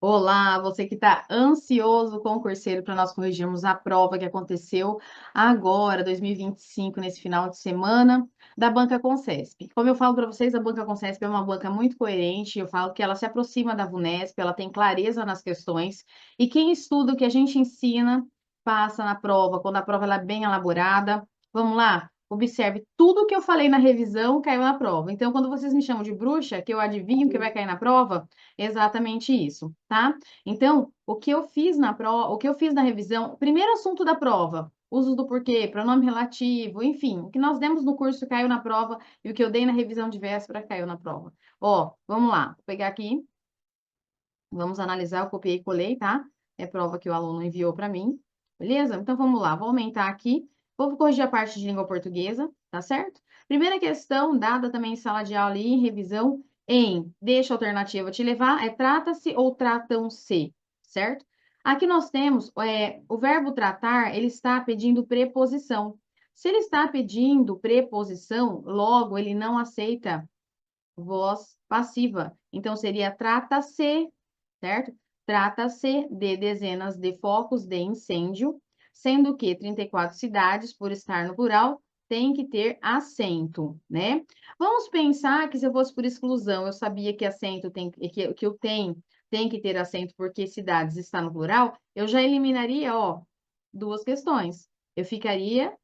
Olá, você que está ansioso, concurseiro, para nós corrigirmos a prova que aconteceu agora, 2025, nesse final de semana, da Banca Concesp. Como eu falo para vocês, a Banca Concesp é uma banca muito coerente, eu falo que ela se aproxima da Vunesp, ela tem clareza nas questões, e quem estuda o que a gente ensina, passa na prova, quando a prova ela é bem elaborada. Vamos lá? Observe, tudo que eu falei na revisão caiu na prova. Então, quando vocês me chamam de bruxa, que eu adivinho que vai cair na prova, exatamente isso, tá? Então, o que eu fiz na prova, o que eu fiz na revisão, primeiro assunto da prova, uso do porquê, pronome relativo, enfim, o que nós demos no curso caiu na prova e o que eu dei na revisão de véspera caiu na prova. Ó, vamos lá, vou pegar aqui, vamos analisar, eu copiei e colei, tá? É prova que o aluno enviou para mim, beleza? Então vamos lá, vou aumentar aqui, vou corrigir a parte de língua portuguesa, tá certo? Primeira questão, dada também em sala de aula e em revisão, deixa a alternativa te levar, trata-se ou tratam-se, certo? Aqui nós temos o verbo tratar, ele está pedindo preposição. Se ele está pedindo preposição, logo ele não aceita voz passiva. Então seria trata-se, certo? Trata-se de dezenas de focos de incêndio, sendo que 34 cidades, por estar no plural, tem que ter acento, né? Vamos pensar que se eu fosse por exclusão, eu sabia que acento que o tem que ter acento porque cidades está no plural, eu já eliminaria, ó, duas questões. Eu ficaria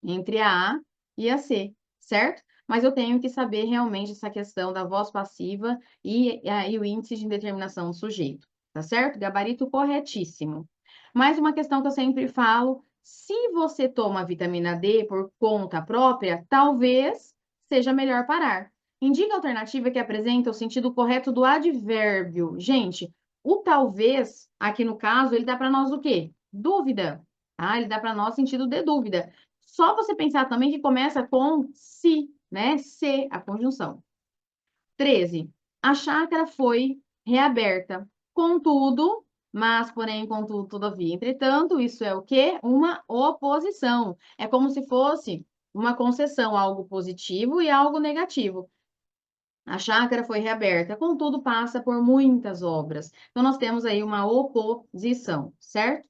entre a e a C, certo? Mas eu tenho que saber realmente essa questão da voz passiva e o índice de indeterminação do sujeito, tá certo? Gabarito corretíssimo. Mais uma questão que eu sempre falo: se você toma vitamina D por conta própria, talvez seja melhor parar. Indica a alternativa que apresenta o sentido correto do advérbio. Gente, o talvez, aqui no caso, ele dá para nós o quê? Dúvida. Ah, ele dá para nós sentido de dúvida. Só você pensar também que começa com se, né? Se, a conjunção. 13. A chácara foi reaberta. Contudo, mas, porém, contudo, todavia, entretanto, isso é o quê? Uma oposição. É como se fosse uma concessão, algo positivo e algo negativo. A chácara foi reaberta, contudo, passa por muitas obras. Então, nós temos aí uma oposição, certo?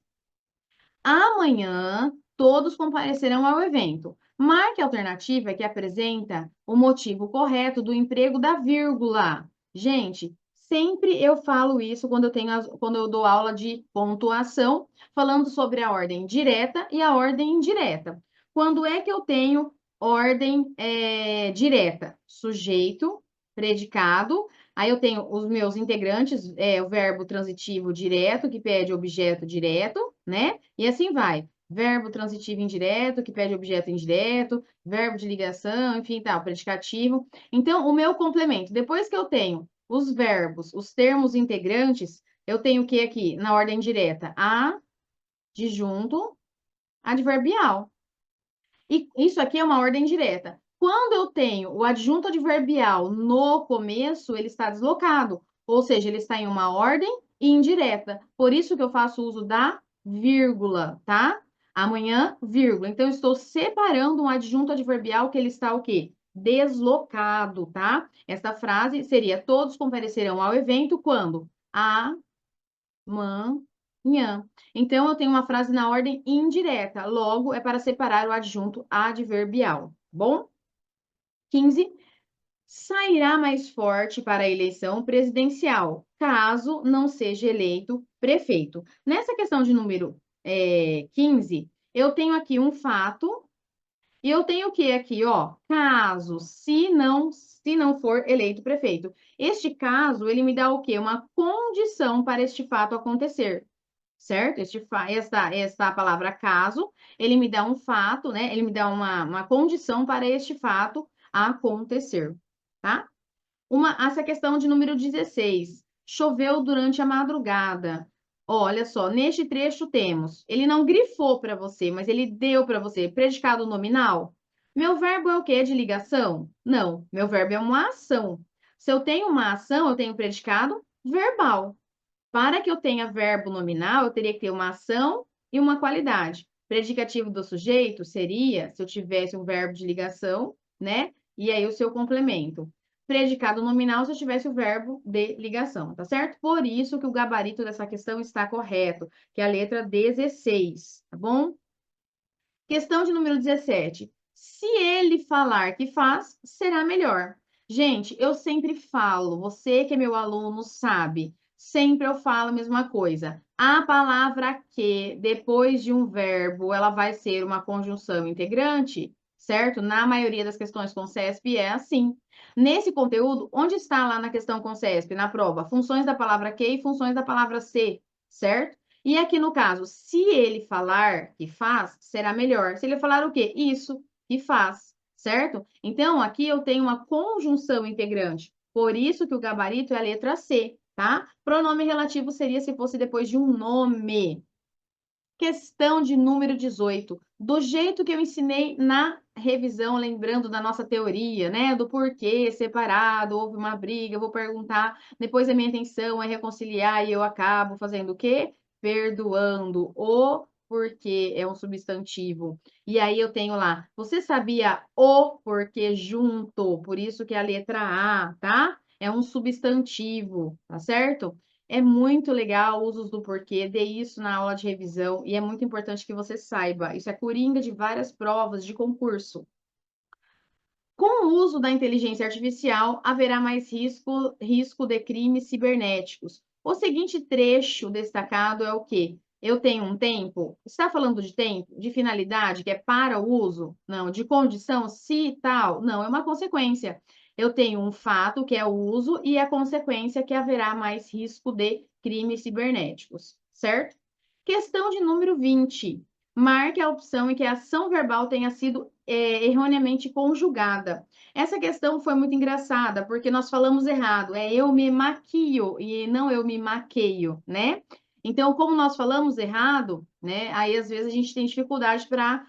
Amanhã, todos comparecerão ao evento. Marque a alternativa que apresenta o motivo correto do emprego da vírgula. Gente, sempre eu falo isso quando eu dou aula de pontuação, falando sobre a ordem direta e a ordem indireta. Quando é que eu tenho ordem direta? Sujeito, predicado. Aí eu tenho os meus integrantes, o verbo transitivo direto, que pede objeto direto, né? E assim vai. Verbo transitivo indireto, que pede objeto indireto, verbo de ligação, enfim, tal, predicativo. Então, o meu complemento, depois que eu tenho os verbos, os termos integrantes, eu tenho o que aqui? Na ordem direta? Adjunto, adverbial. E isso aqui é uma ordem direta. Quando eu tenho o adjunto adverbial no começo, ele está deslocado, ou seja, ele está em uma ordem indireta. Por isso que eu faço uso da vírgula, tá? Amanhã, vírgula. Então, eu estou separando um adjunto adverbial que ele está o quê? Deslocado, tá? Esta frase seria: todos comparecerão ao evento quando? Amanhã. Então, eu tenho uma frase na ordem indireta, logo é para separar o adjunto adverbial. Bom? 15. Sairá mais forte para a eleição presidencial, caso não seja eleito prefeito. Nessa questão de número 15, eu tenho aqui um fato e eu tenho o que aqui, ó? Caso, se não for eleito prefeito. Este caso, ele me dá o quê? Uma condição para este fato acontecer, certo? Esta palavra caso, ele me dá um fato, né? Ele me dá uma condição para este fato acontecer, tá? Essa questão de número 16. Choveu durante a madrugada. Olha só, neste trecho temos, ele não grifou para você, mas ele deu para você predicado nominal. Meu verbo é o quê? De ligação? Não, meu verbo é uma ação. Se eu tenho uma ação, eu tenho predicado verbal. Para que eu tenha verbo nominal, eu teria que ter uma ação e uma qualidade. Predicativo do sujeito seria se eu tivesse um verbo de ligação, né? E aí o seu complemento. predicado nominal se eu tivesse o verbo de ligação, tá certo? Por isso que o gabarito dessa questão está correto, que é a letra 16, tá bom? Questão de número 17. Se ele falar que faz, será melhor. Gente, eu sempre falo, você que é meu aluno sabe, sempre eu falo a mesma coisa. A palavra que, depois de um verbo, ela vai ser uma conjunção integrante, certo? Na maioria das questões com CESP é assim. Nesse conteúdo, onde está lá na questão com CESP, na prova? Funções da palavra que e funções da palavra se, certo? E aqui no caso, se ele falar que faz, será melhor. Se ele falar o quê? Isso, que faz, certo? Então, aqui eu tenho uma conjunção integrante. Por isso que o gabarito é a letra C, tá? Pronome relativo seria se fosse depois de um nome. Questão de número 18. Do jeito que eu ensinei na revisão, lembrando da nossa teoria, né? Do porquê separado, houve uma briga, eu vou perguntar. Depois a minha intenção é reconciliar e eu acabo fazendo o quê? Perdoando o porquê é um substantivo. E aí eu tenho lá, você sabia o porquê junto? Por isso que é a letra A, tá? É um substantivo, tá certo? É muito legal usos do porquê, dê isso na aula de revisão e é muito importante que você saiba. Isso é coringa de várias provas de concurso. Com o uso da inteligência artificial, haverá mais risco de crimes cibernéticos. O seguinte trecho destacado é o quê? Eu tenho um tempo? Está falando de tempo? De finalidade, que é para o uso? Não. De condição? Se tal? Não, é uma consequência. Eu tenho um fato, que é o uso, e a consequência, que haverá mais risco de crimes cibernéticos, certo? Questão de número 20. Marque a opção em que a ação verbal tenha sido erroneamente conjugada. Essa questão foi muito engraçada, porque nós falamos errado. É eu me maquio e não eu me maqueio, né? Então, como nós falamos errado, né? Aí às vezes a gente tem dificuldade para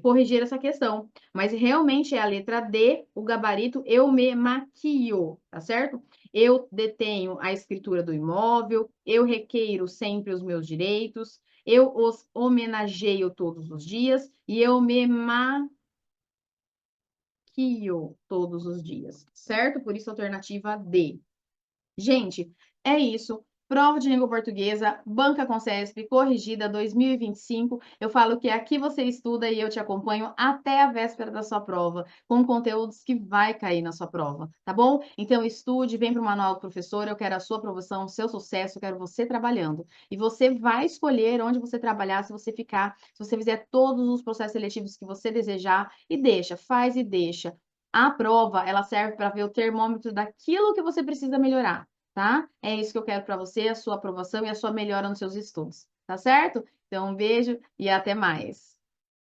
corrigir essa questão. Mas realmente é a letra D, o gabarito, eu me maquio, tá certo? Eu detenho a escritura do imóvel, eu requeiro sempre os meus direitos, eu os homenageio todos os dias e eu me maquio todos os dias, certo? Por isso, alternativa D. Gente, é isso. Prova de língua portuguesa, Banca Concesp, corrigida 2025. Eu falo que aqui você estuda e eu te acompanho até a véspera da sua prova, com conteúdos que vai cair na sua prova, tá bom? Então estude, vem para o Manual do Professor, eu quero a sua aprovação, o seu sucesso, eu quero você trabalhando. E você vai escolher onde você trabalhar, se você ficar, se você fizer todos os processos seletivos que você desejar, e deixa, faz e deixa. A prova, ela serve para ver o termômetro daquilo que você precisa melhorar, tá? É isso que eu quero para você, a sua aprovação e a sua melhora nos seus estudos, tá certo? Então, um beijo e até mais.